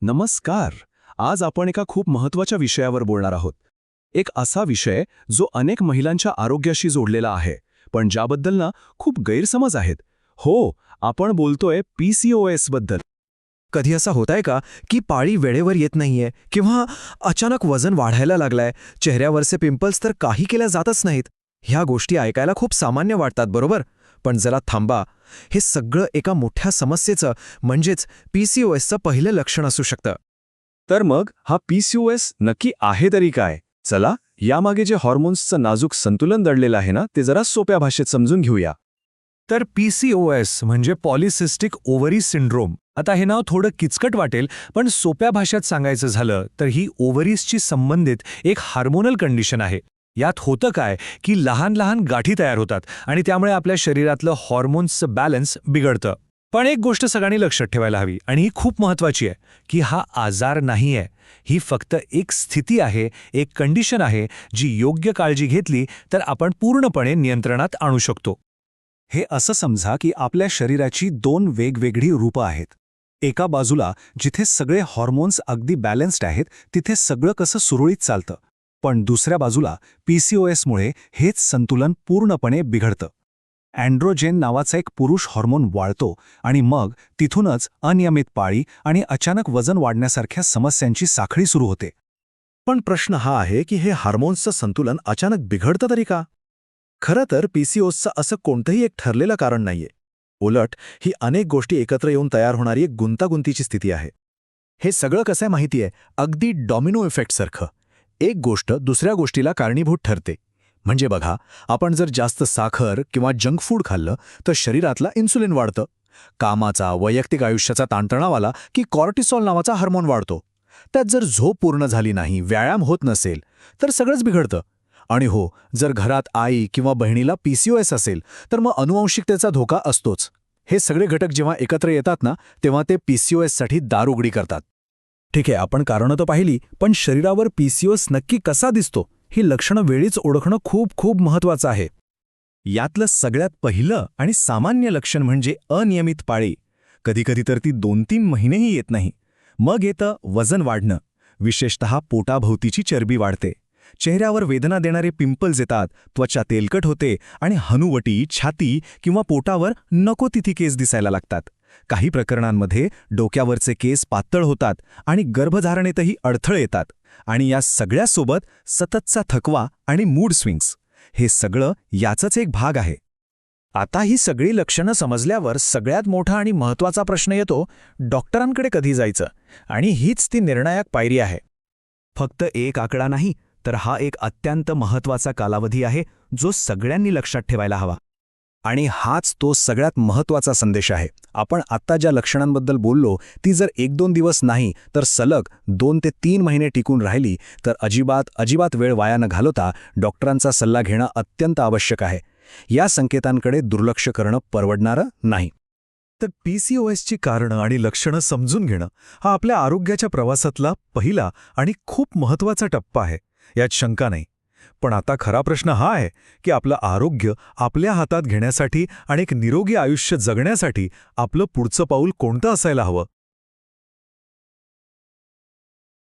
नमस्कार. आज आपण एका खूप महत्त्वाच्या विषयावर बोलणार आहोत. एक असा विषय जो अनेक महिलांच्या आरोग्याशी जोडलेला आहे, पण ज्याबद्दल ना खूप गैरसमज आहेत. हो, आपण बोलतोय PCOS बद्दल. कधी असं होतंय का की पाळी वेळेवर येत नाहीये किंवा अचानक वजन वाढायला लागलंय, चेहऱ्यावरचे पिंपल्स तर काही केल्या जातच नाहीत. ह्या गोष्टी ऐकायला खूप सामान्य वाटतात, बरोबर? पण जरा थांबा, हे सगळं एका मोठ्या समस्येचं म्हणजेच PCOSचं पहिलं लक्षण असू शकतं. तर मग हा PCOS नक्की आहे तरी काय? चला, यामागे जे हॉर्मोन्सचं नाजूक संतुलन दडलेलं आहे ना, ते जरा सोप्या भाषेत समजून घेऊया. तर PCOS म्हणजे पॉलिसिस्टिक ओव्हरी सिंड्रोम. आता हे नाव थोडं किचकट वाटेल, पण सोप्या भाषेत सांगायचं झालं तर ही ओव्हरीजशी संबंधित एक हार्मोनल कंडिशन आहे. यात होतं काय की लहान लहान गाठी तयार होतात आणि त्यामुळे आपल्या शरीरातलं हॉर्मोन्सचं बॅलन्स बिघडतं. पण एक गोष्ट सगळ्यांनी लक्षात ठेवायला हवी आणि ही खूप महत्त्वाची आहे की हा आजार नाही आहे. ही फक्त एक स्थिती आहे, एक कंडिशन आहे जी योग्य काळजी घेतली तर आपण पूर्णपणे नियंत्रणात आणू शकतो. हे असं समजा की आपल्या शरीराची दोन वेगवेगळी रूपं आहेत. एका बाजूला जिथे सगळे हॉर्मोन्स अगदी बॅलन्स्ड आहेत, तिथे सगळं कसं सुरळीत चालतं. पण दुसऱ्या बाजूला PCOSमुळे हेच संतुलन पूर्णपणे बिघडतं. अँड्रोजेन नावाचा एक पुरुष हॉर्मोन वाढतो आणि मग तिथूनच अनियमित पाळी आणि अचानक वजन वाढण्यासारख्या समस्यांची साखळी सुरू होते. पण प्रश्न हा आहे की हे हार्मोन्सचं संतुलन अचानक बिघडतं तरी का? खरं तर PCOSचं असं कोणतंही एक ठरलेलं कारण नाहीये. उलट ही अनेक गोष्टी एकत्र येऊन तयार होणारी एक गुंतागुंतीची स्थिती आहे. हे सगळं कसं आहे माहिती आहे, अगदी डॉमिनो इफेक्टसारखं. एक गोष्ट दुसऱ्या गोष्टीला कारणीभूत ठरते. म्हणजे बघा, आपण जर जास्त साखर किंवा जंक फूड खाल्लं तर शरीरातला इन्सुलिन वाढतं. कामाचा, वैयक्तिक आयुष्याचा ताणतणाव आला की कॉर्टिसॉल नावाचा हार्मोन वाढतो. त्यात जर झोप पूर्ण झाली नाही, व्यायाम होत नसेल, तर सगळंच बिघडतं. आणि हो, जर घरात आई किंवा बहिणीला PCOS असेल तर मग अनुवंशिकतेचा धोका असतोच. हे सगळे घटक जेव्हा एकत्र येतात ना, तेव्हा ते PCOSसाठी दार उघडी करतात. ठीक आहे, आपण कारणं तर पाहिली, पण शरीरावर PCOS नक्की कसा दिसतो ही लक्षणं वेळीच ओळखणं खूप खूप महत्त्वाचं आहे. यातलं सगळ्यात पहिलं आणि सामान्य लक्षण म्हणजे अनियमित पाळी. कधीकधी तर ती 2-3 महिनेही येत नाही. मग येतं वजन वाढणं, विशेषतः पोटाभोवतीची चरबी वाढते. चेहऱ्यावर वेदना देणारे पिंपल्स येतात, त्वचा तेलकट होते आणि हनुवटी, छाती किंवा पोटावर नको तिथे केस दिसायला लागतात. काही प्रकरणांमध्ये डोक्यावरचे केस पातळ होतात आणि गर्भधारणेतही अडथळे येतात. आणि या सगळ्यासोबत सततचा थकवा आणि मूड स्विंग्स, हे सगळं याचाच एक भाग आहे. आता ही सगळी लक्षणं समजल्यावर सगळ्यात मोठा आणि महत्त्वाचा प्रश्न येतो, डॉक्टरांकडे कधी जायचं? आणि हीच ती निर्णायक पायरी आहे. फक्त एक आकडा नाही, तर हा एक अत्यंत महत्त्वाचा कालावधी आहे जो सगळ्यांनी लक्षात ठेवायला हवा. आणि हाच तो सगळ्यात महत्त्वाचा संदेश आहे. आपण आत्ता ज्या लक्षणांबद्दल बोललो ती जर 1-2 दिवस नाही तर सलग 2 ते 3 महिने टिकून राहिली तर अजिबात वेळ वाया न घालवता डॉक्टरांचा सल्ला घेणं अत्यंत आवश्यक आहे. या संकेतांकडे दुर्लक्ष करणं परवडणारं नाही. तर PCOSची कारणं आणि लक्षणं समजून घेणं हा आपल्या आरोग्याच्या प्रवासातला पहिला आणि खूप महत्त्वाचा टप्पा आहे, यात शंका नाही. पण आता खरा प्रश्न हा आहे की आपलं आरोग्य आपल्या हातात घेण्यासाठी आणि एक निरोगी आयुष्य जगण्यासाठी आपलं पुढचं पाऊल कोणतं असायला हवं.